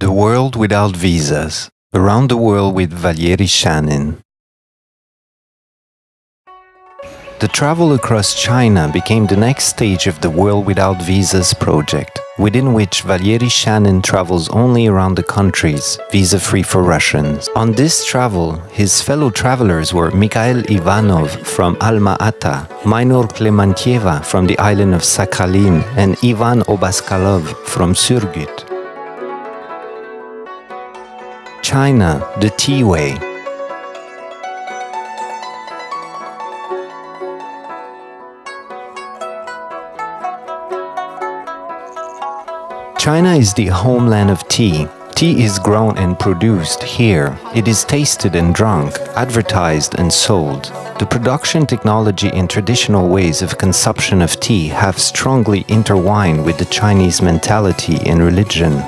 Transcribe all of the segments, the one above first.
The World Without Visas. Around the World with Valery Shanin. The travel across China became the next stage of the World Without Visas project, within which Valery Shanin travels only around the countries, visa-free for Russians. On this travel, his fellow travelers were Mikhail Ivanov from Alma-Ata, Minor Klemantieva from the island of Sakhalin, and Ivan Obaskalov from Surgut. China, the Tea Way. China is the homeland of tea. Tea is grown and produced here. It is tasted and drunk, advertised and sold. The production technology and traditional ways of consumption of tea have strongly intertwined with the Chinese mentality and religion.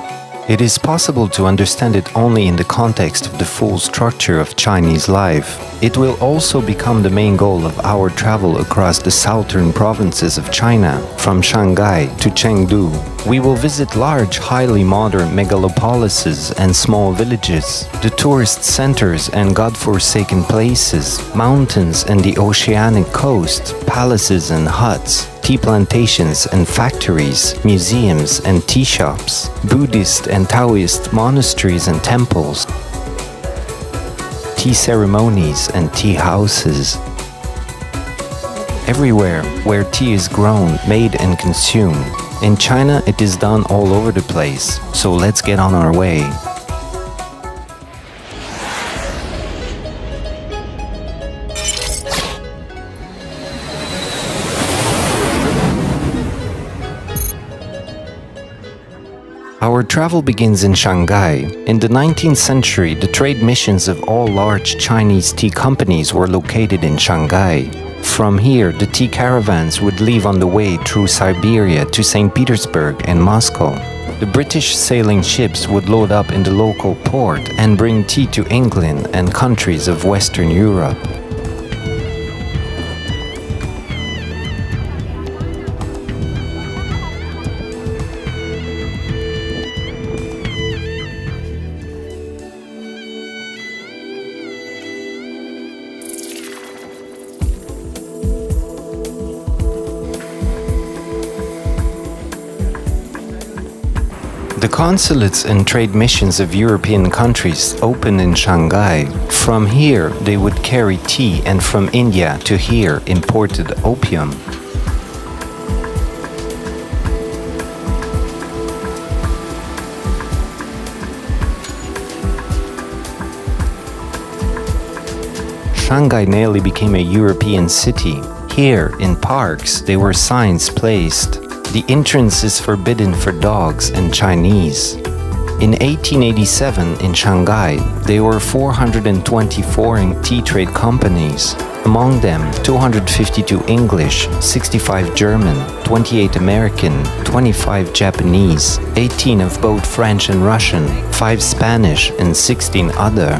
It is possible to understand it only in the context of the full structure of Chinese life. It will also become the main goal of our travel across the southern provinces of China, from Shanghai to Chengdu. We will visit large, highly modern megalopolises and small villages, the tourist centers and godforsaken places, mountains and the oceanic coast, palaces and huts, tea plantations and factories, museums and tea shops, Buddhist and Taoist monasteries and temples, tea ceremonies and tea houses. Everywhere where tea is grown, made and consumed. In China, it is done all over the place, so let's get on our way. Our travel begins in Shanghai. In the 19th century, the trade missions of all large Chinese tea companies were located in Shanghai. From here, the tea caravans would leave on the way through Siberia to St. Petersburg and Moscow. The British sailing ships would load up in the local port and bring tea to England and countries of Western Europe. The consulates and trade missions of European countries opened in Shanghai. From here, they would carry tea, and from India to here imported opium. Shanghai nearly became a European city. Here, in parks, there were signs placed. The entrance is forbidden for dogs and Chinese. In 1887, in Shanghai, there were 420 foreign tea trade companies. Among them, 252 English, 65 German, 28 American, 25 Japanese, 18 of both French and Russian, 5 Spanish, and 16 other.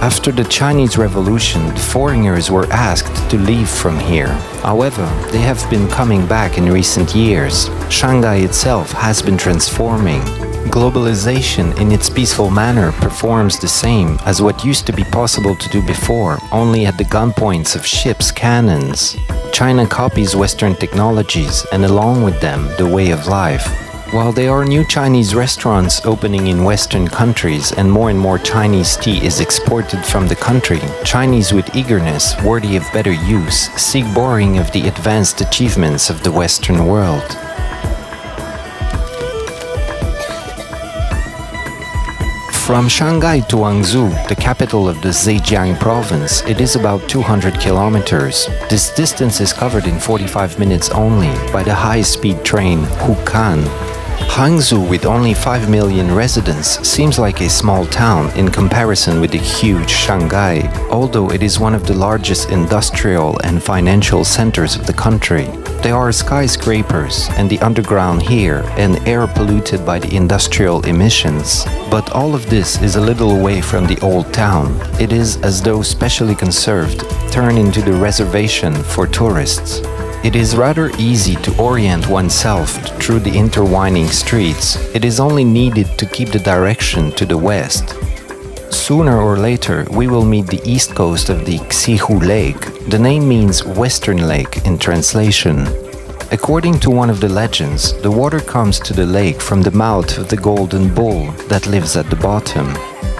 After the Chinese Revolution, foreigners were asked to leave from here. However, they have been coming back in recent years. Shanghai itself has been transforming. Globalization in its peaceful manner performs the same as what used to be possible to do before, only at the gunpoints of ships' cannons. China copies Western technologies and along with them the way of life. While there are new Chinese restaurants opening in Western countries and more Chinese tea is exported from the country, Chinese with eagerness, worthy of better use, seek borrowing of the advanced achievements of the Western world. From Shanghai to Hangzhou, the capital of the Zhejiang province, it is about 200 kilometers. This distance is covered in 45 minutes only by the high-speed train Hukan. Hangzhou, with only 5 million residents, seems like a small town in comparison with the huge Shanghai, although it is one of the largest industrial and financial centers of the country. There are skyscrapers and the underground here and air polluted by the industrial emissions. But all of this is a little away from the old town. It is as though specially conserved, turned into the reservation for tourists. It is rather easy to orient oneself through the intertwining streets. It is only needed to keep the direction to the west. Sooner or later, we will meet the east coast of the Xihu Lake. The name means Western Lake in translation. According to one of the legends, the water comes to the lake from the mouth of the golden bull that lives at the bottom.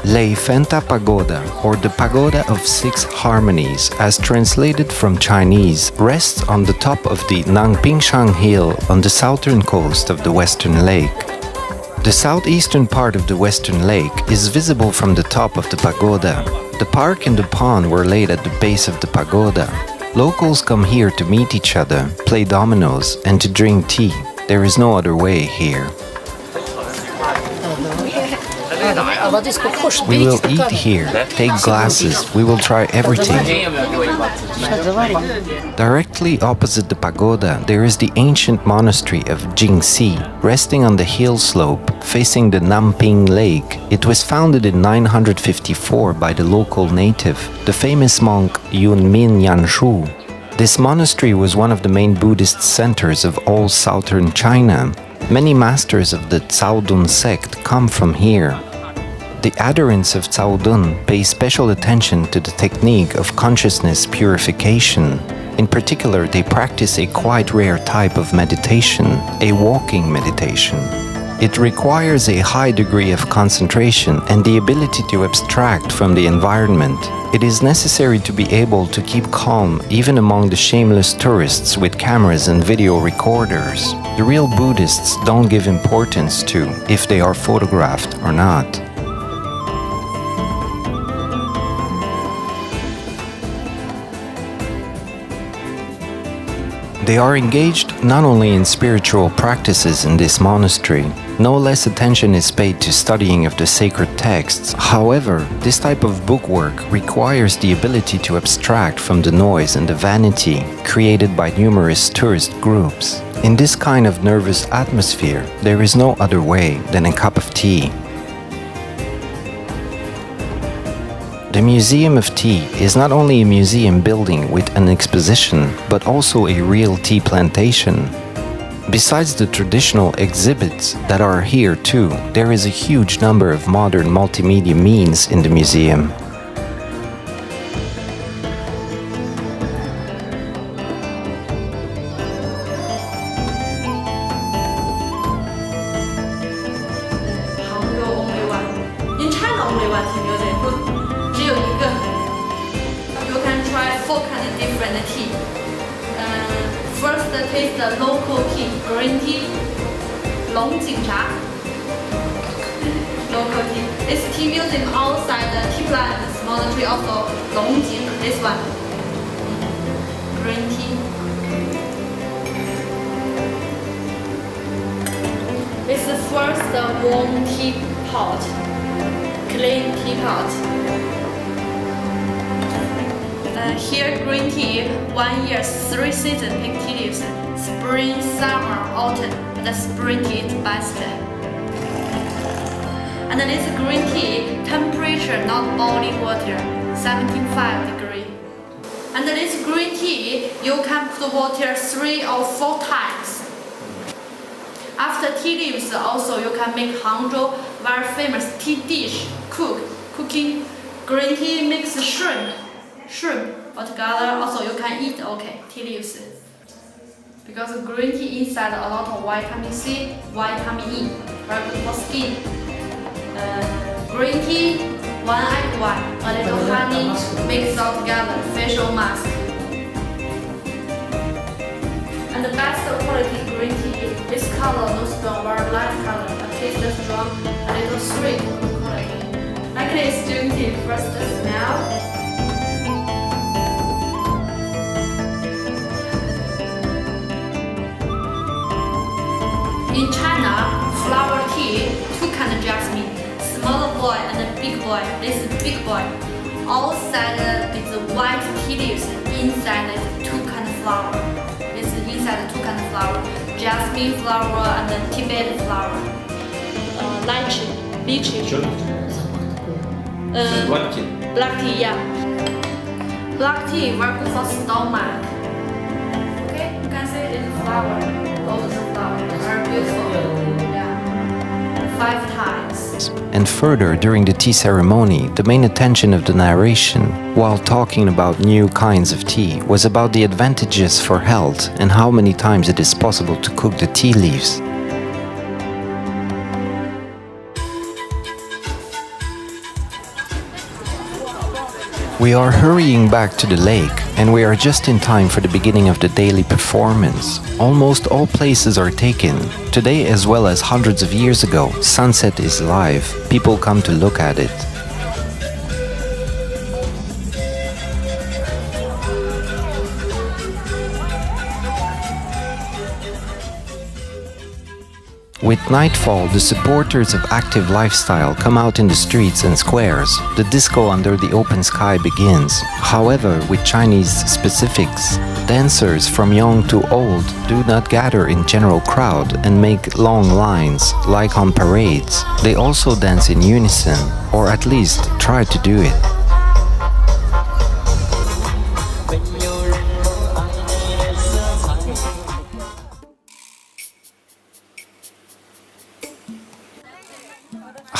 Lei Fenta Pagoda, or the Pagoda of Six Harmonies, as translated from Chinese, rests on the top of the Nangpingshan Hill on the southern coast of the Western Lake. The southeastern part of the Western Lake is visible from the top of the pagoda. The park and the pond were laid at the base of the pagoda. Locals come here to meet each other, play dominoes, and to drink tea. There is no other way here. We will eat here, take glasses, we will try everything. Directly opposite the pagoda, there is the ancient monastery of Jingxi, resting on the hill slope, facing the Nanping Lake. It was founded in 954 by the local native, the famous monk Yunmin Yanshu. This monastery was one of the main Buddhist centers of all southern China. Many masters of the Caodun sect come from here. The adherents of Caodun pay special attention to the technique of consciousness purification. In particular, they practice a quite rare type of meditation, a walking meditation. It requires a high degree of concentration and the ability to abstract from the environment. It is necessary to be able to keep calm even among the shameless tourists with cameras and video recorders. The real Buddhists don't give importance to if they are photographed or not. They are engaged not only in spiritual practices in this monastery, no less attention is paid to studying of the sacred texts. However, this type of bookwork requires the ability to abstract from the noise and the vanity created by numerous tourist groups. In this kind of nervous atmosphere, there is no other way than a cup of tea. The Museum of Tea is not only a museum building with an exposition, but also a real tea plantation. Besides the traditional exhibits that are here too, there is a huge number of modern multimedia means in the museum. In China only one tea museum. 只有一个 You can try 4 kind of different tea. First taste the local tea, green tea, 龙井茶. Local tea. This tea museum outside the tea plant, monastery also 龙井. This one, green tea. This is first warm tea pot, clean tea pot. Here green tea, 1 year 3 seasons pink tea leaves, spring, summer, autumn. The spring tea is best. And this green tea, temperature not boiling water, 75 degrees. And this green tea, you can put water 3 or 4 times. After tea leaves, also you can make Hangzhou very famous tea dish, cooking. Green tea mix shrimp altogether. Also you can eat tea leaves. Because green tea inside a lot of vitamin C, vitamin E, very good for skin. Green tea, 1 egg white, a little honey, mix all together, facial mask. And the best quality green tea, this color, no strong, very light color, but taste strong, a little sweet quality. Actually, it's green tea. First smell. In China, flower tea, 2 kind of jasmine, small boy and big boy. This is big boy. Outside is white tea leaves, inside is 2 kind of flower. This is inside 2 kind of flower, jasmine flower and Tibet flower. Lychee. Black tea, yeah. Black tea very good for stomach. Okay, you can flowers, lotus flowers are beautiful. Yeah. 5 times. And further, during the tea ceremony, the main attention of the narration, while talking about new kinds of tea, was about the advantages for health and how many times it is possible to cook the tea leaves. We are hurrying back to the lake, and we are just in time for the beginning of the daily performance. Almost all places are taken. Today, as well as hundreds of years ago, sunset is live. People come to look at it. With nightfall, the supporters of active lifestyle come out in the streets and squares. The disco under the open sky begins. However, with Chinese specifics, dancers from young to old do not gather in general crowd and make long lines like on parades. They also dance in unison, or at least try to do it.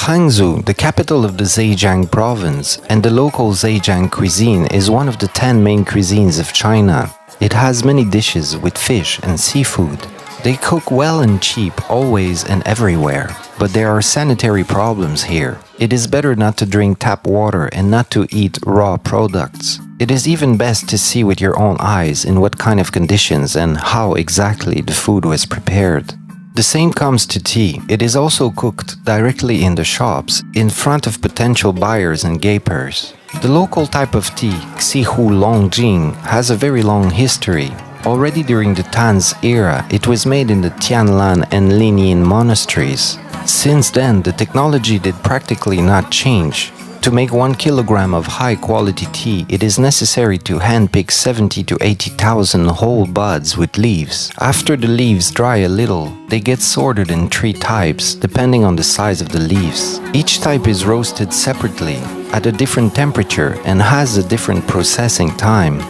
Chengdu, the capital of the Zhejiang province, and the local Zhejiang cuisine is one of the 10 main cuisines of China. It has many dishes with fish and seafood. They cook well and cheap always and everywhere, but there are sanitary problems here. It is better not to drink tap water and not to eat raw products. It is even best to see with your own eyes in what kind of conditions and how exactly the food was prepared. The same comes to tea. It is also cooked directly in the shops, in front of potential buyers and gapers. The local type of tea, Xihu Longjing, has a very long history. Already during the Tan's era, it was made in the Tianlan and Linyin monasteries. Since then, the technology did practically not change. To make 1 kilogram of high-quality tea, it is necessary to handpick 70 to 80,000 whole buds with leaves. After the leaves dry a little, they get sorted in 3 types, depending on the size of the leaves. Each type is roasted separately, at a different temperature, and has a different processing time.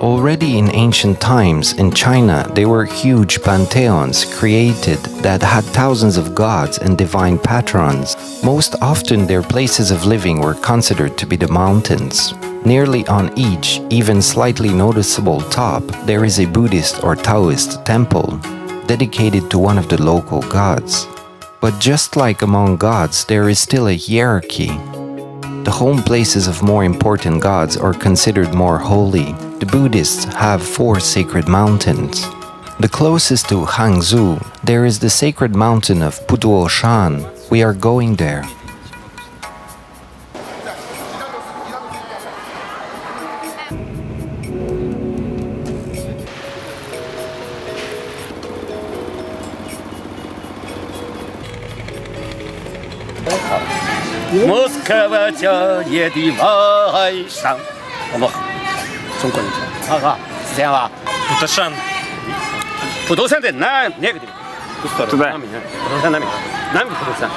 Already in ancient times, in China, there were huge pantheons created that had thousands of gods and divine patrons. Most often their places of living were considered to be the mountains. Nearly on each, even slightly noticeable top, there is a Buddhist or Taoist temple, dedicated to one of the local gods. But just like among gods, there is still a hierarchy. The home places of more important gods are considered more holy. The Buddhists have 4 sacred mountains. The closest to Hangzhou, there is the sacred mountain of Putuoshan. We are going there. 모스크바 저의晚上，中国人讲，是这样吧？普陀山的南那个地方，对吧？普陀山南面，南面普陀山。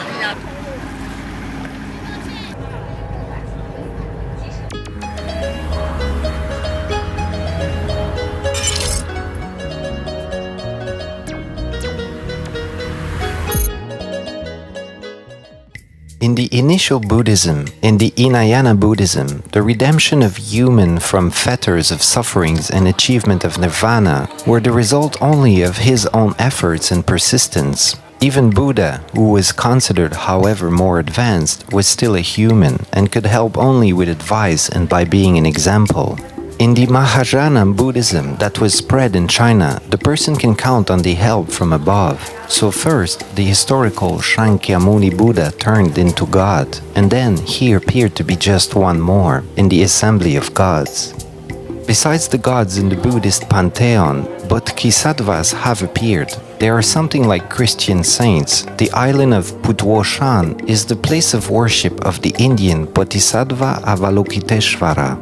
In the initial Buddhism, in the Hinayana Buddhism, the redemption of human from fetters of sufferings and achievement of nirvana were the result only of his own efforts and persistence. Even Buddha, who was considered, however, more advanced, was still a human and could help only with advice and by being an example. In the Mahayana Buddhism that was spread in China, the person can count on the help from above. So first, the historical Shakyamuni Buddha turned into God, and then he appeared to be just one more in the assembly of gods. Besides the gods in the Buddhist pantheon, bodhisattvas have appeared. They are something like Christian saints. The island of Putuoshan is the place of worship of the Indian Bodhisattva Avalokiteshvara.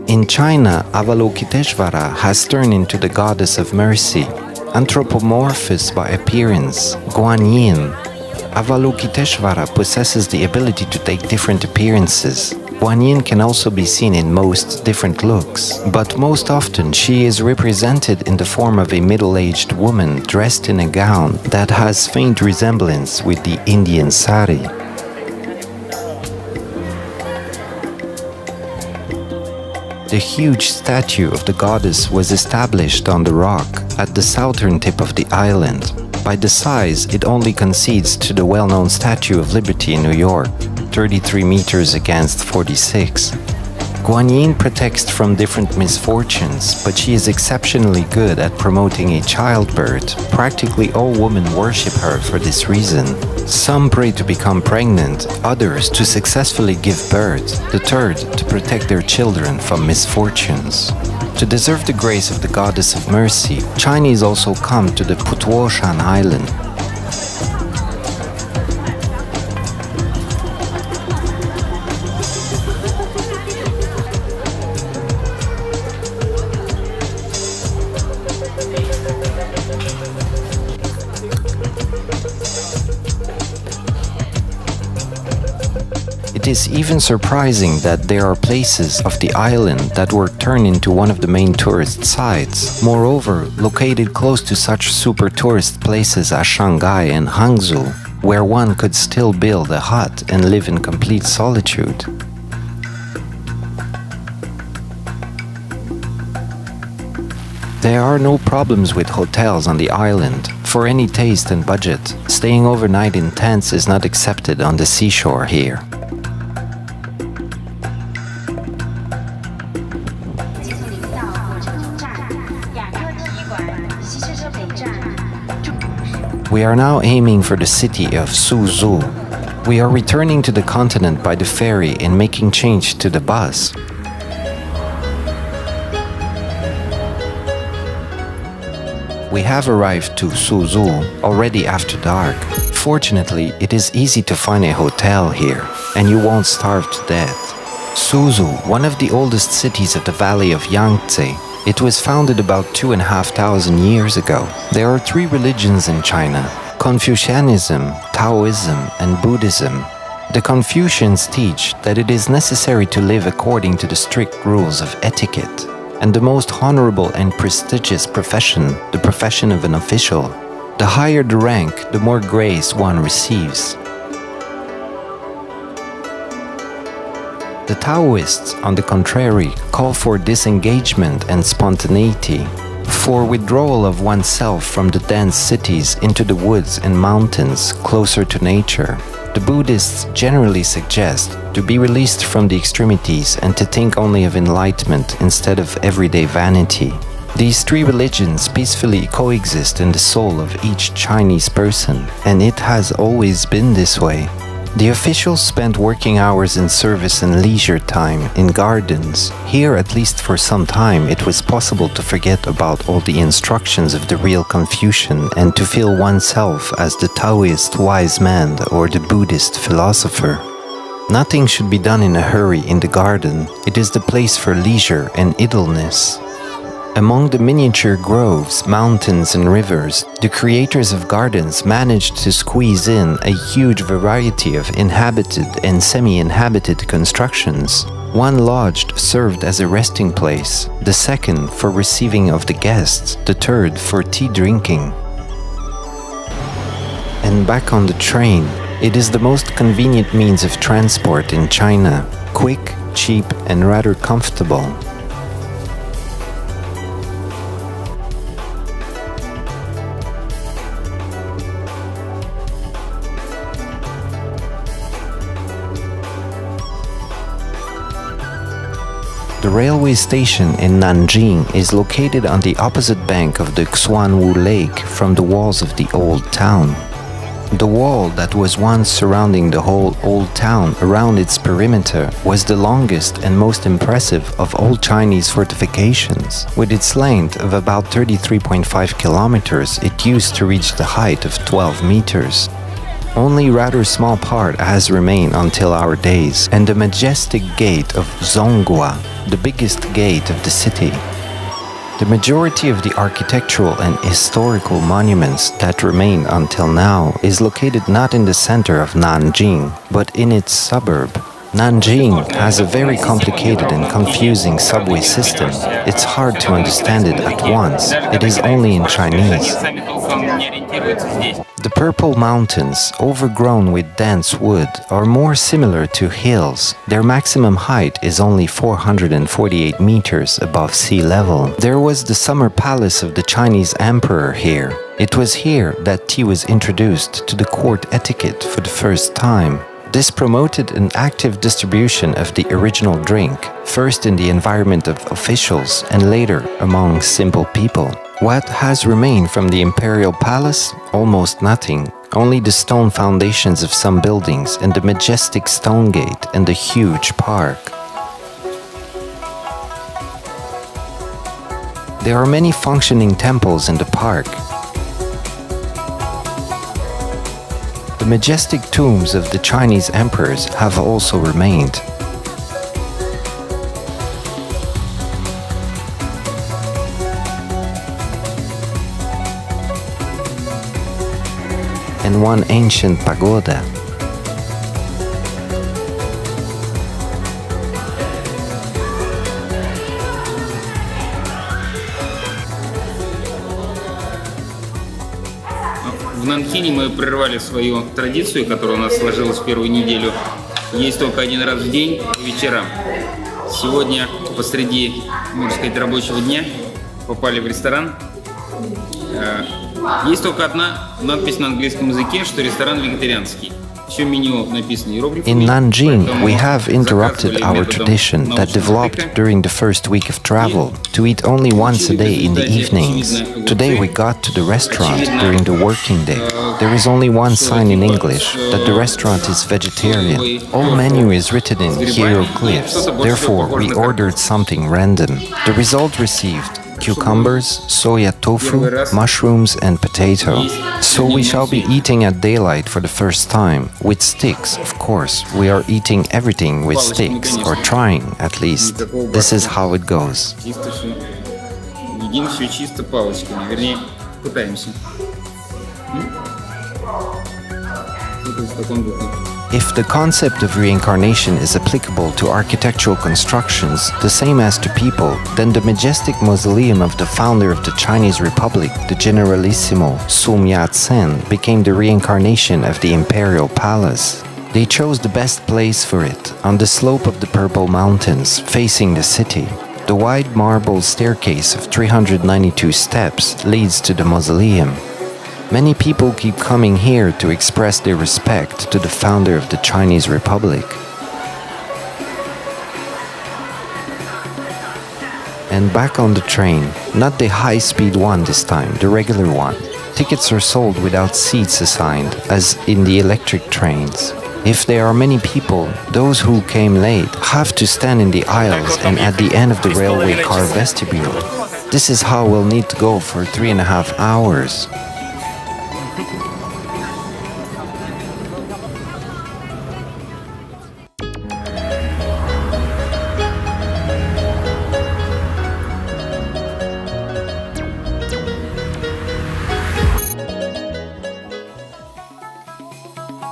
In China, Avalokiteshvara has turned into the goddess of mercy, anthropomorphous by appearance, Guanyin. Avalokiteshvara possesses the ability to take different appearances. Guanyin can also be seen in most different looks, but most often she is represented in the form of a middle-aged woman dressed in a gown that has faint resemblance with the Indian sari. The huge statue of the goddess was established on the rock at the southern tip of the island. By the size, it only concedes to the well-known Statue of Liberty in New York, 33 meters against 46. Guanyin protects from different misfortunes, but she is exceptionally good at promoting a childbirth. Practically all women worship her for this reason. Some pray to become pregnant, others to successfully give birth, the third to protect their children from misfortunes. To deserve the grace of the Goddess of Mercy, Chinese also come to the Putuoshan Island. It is even surprising that there are places of the island that were turned into one of the main tourist sites. Moreover, located close to such super tourist places as Shanghai and Hangzhou, where one could still build a hut and live in complete solitude. There are no problems with hotels on the island. For any taste and budget, staying overnight in tents is not accepted on the seashore here. We are now aiming for the city of Suzhou. We are returning to the continent by the ferry and making change to the bus. We have arrived to Suzhou already after dark. Fortunately, it is easy to find a hotel here, and you won't starve to death. Suzhou, one of the oldest cities of the valley of Yangtze, it was founded about 2,500 years ago. There are three religions in China: Confucianism, Taoism, and Buddhism. The Confucians teach that it is necessary to live according to the strict rules of etiquette, and the most honorable and prestigious profession, the profession of an official. The higher the rank, the more grace one receives. The Taoists, on the contrary, call for disengagement and spontaneity, for withdrawal of oneself from the dense cities into the woods and mountains closer to nature. The Buddhists generally suggest to be released from the extremities and to think only of enlightenment instead of everyday vanity. These three religions peacefully coexist in the soul of each Chinese person, and it has always been this way. The officials spent working hours in service and leisure time in gardens. Here, at least for some time, it was possible to forget about all the instructions of the real Confucian and to feel oneself as the Taoist wise man or the Buddhist philosopher. Nothing should be done in a hurry in the garden. It is the place for leisure and idleness. Among the miniature groves, mountains, and rivers, the creators of gardens managed to squeeze in a huge variety of inhabited and semi-inhabited constructions. One lodge served as a resting place, the second for receiving of the guests, the third for tea drinking. And back on the train, it is the most convenient means of transport in China, quick, cheap, and rather comfortable. The railway station in Nanjing is located on the opposite bank of the Xuanwu Lake from the walls of the old town. The wall that was once surrounding the whole old town around its perimeter was the longest and most impressive of all Chinese fortifications. With its length of about 33.5 kilometers, it used to reach the height of 12 meters. Only rather small part has remained until our days, and the majestic gate of Zonghua, the biggest gate of the city. The majority of the architectural and historical monuments that remain until now is located not in the center of Nanjing, but in its suburb. Nanjing has a very complicated and confusing subway system. It's hard to understand it at once. It is only in Chinese. The Purple Mountains, overgrown with dense wood, are more similar to hills. Their maximum height is only 448 meters above sea level. There was the summer palace of the Chinese emperor here. It was here that tea was introduced to the court etiquette for the first time. This promoted an active distribution of the original drink, first in the environment of officials and later among simple people. What has remained from the imperial palace? Almost nothing. Only the stone foundations of some buildings and the majestic stone gate and the huge park. There are many functioning temples in the park. The majestic tombs of the Chinese emperors have also remained. And one ancient pagoda. В Нанхине мы прервали свою традицию, которая у нас сложилась в первую неделю. Есть только один раз в день по вечерам. Сегодня посреди, можно сказать, рабочего дня попали в ресторан. Есть только одна надпись на английском языке, что ресторан вегетарианский. In Nanjing, we have interrupted our tradition that developed during the first week of travel to eat only once a day in the evenings. Today we got to the restaurant during the working day. There is only one sign in English that the restaurant is vegetarian. All menu is written in hieroglyphs. Therefore, we ordered something random. The result received: cucumbers, soya tofu, mushrooms and potato. So we shall be eating at daylight for the first time, with sticks, of course. We are eating everything with sticks, or trying at least. This is how it goes. Едим все чисто палочками, вернее, пытаемся. В таком духе. If the concept of reincarnation is applicable to architectural constructions, the same as to people, then the majestic mausoleum of the founder of the Chinese Republic, the Generalissimo Sun Yat-sen, became the reincarnation of the imperial palace. They chose the best place for it, on the slope of the Purple Mountains, facing the city. The wide marble staircase of 392 steps leads to the mausoleum. Many people keep coming here to express their respect to the founder of the Chinese Republic. And back on the train, not the high-speed one this time, the regular one. Tickets are sold without seats assigned, as in the electric trains. If there are many people, those who came late have to stand in the aisles and at the end of the railway car vestibule. This is how we'll need to go for 3.5 hours.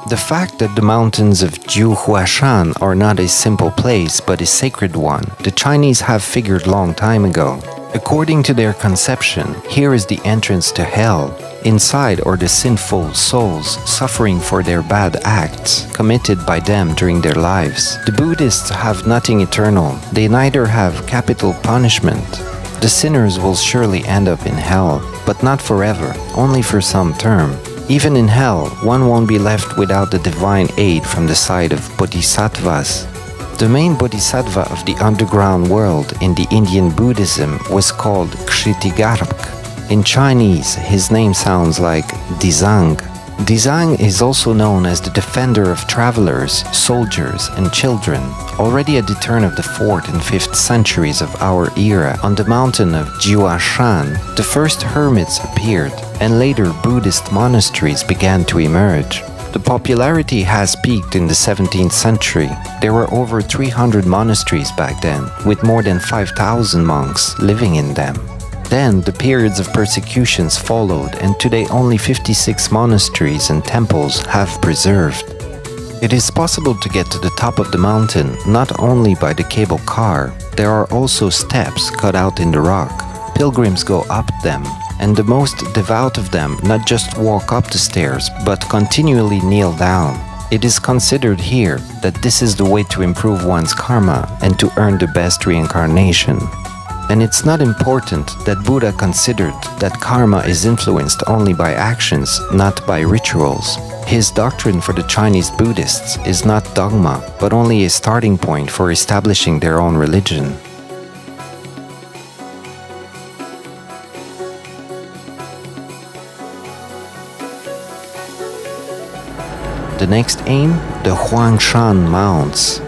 The fact that the mountains of Jiuhuashan are not a simple place but a sacred one, the Chinese have figured long time ago. According to their conception, here is the entrance to hell. Inside are the sinful souls suffering for their bad acts committed by them during their lives. The Buddhists have nothing eternal. They neither have capital punishment. The sinners will surely end up in hell, but not forever, only for some term. Even in hell, one won't be left without the divine aid from the side of bodhisattvas. The main bodhisattva of the underground world in the Indian Buddhism was called Kshitigarbha. In Chinese, his name sounds like Dizang. Dizang is also known as the defender of travelers, soldiers, and children. Already at the turn of the 4th and 5th centuries of our era, on the mountain of Jiuashan, the first hermits appeared, and later Buddhist monasteries began to emerge. The popularity has peaked in the 17th century. There were over 300 monasteries back then, with more than 5,000 monks living in them. Then the periods of persecutions followed, and today only 56 monasteries and temples have preserved. It is possible to get to the top of the mountain not only by the cable car, there are also steps cut out in the rock. Pilgrims go up them, and the most devout of them not just walk up the stairs, but continually kneel down. It is considered here that this is the way to improve one's karma and to earn the best reincarnation. And it's not important that Buddha considered that karma is influenced only by actions, not by rituals. His doctrine for the Chinese Buddhists is not dogma, but only a starting point for establishing their own religion. The next aim, the Huangshan Mounts.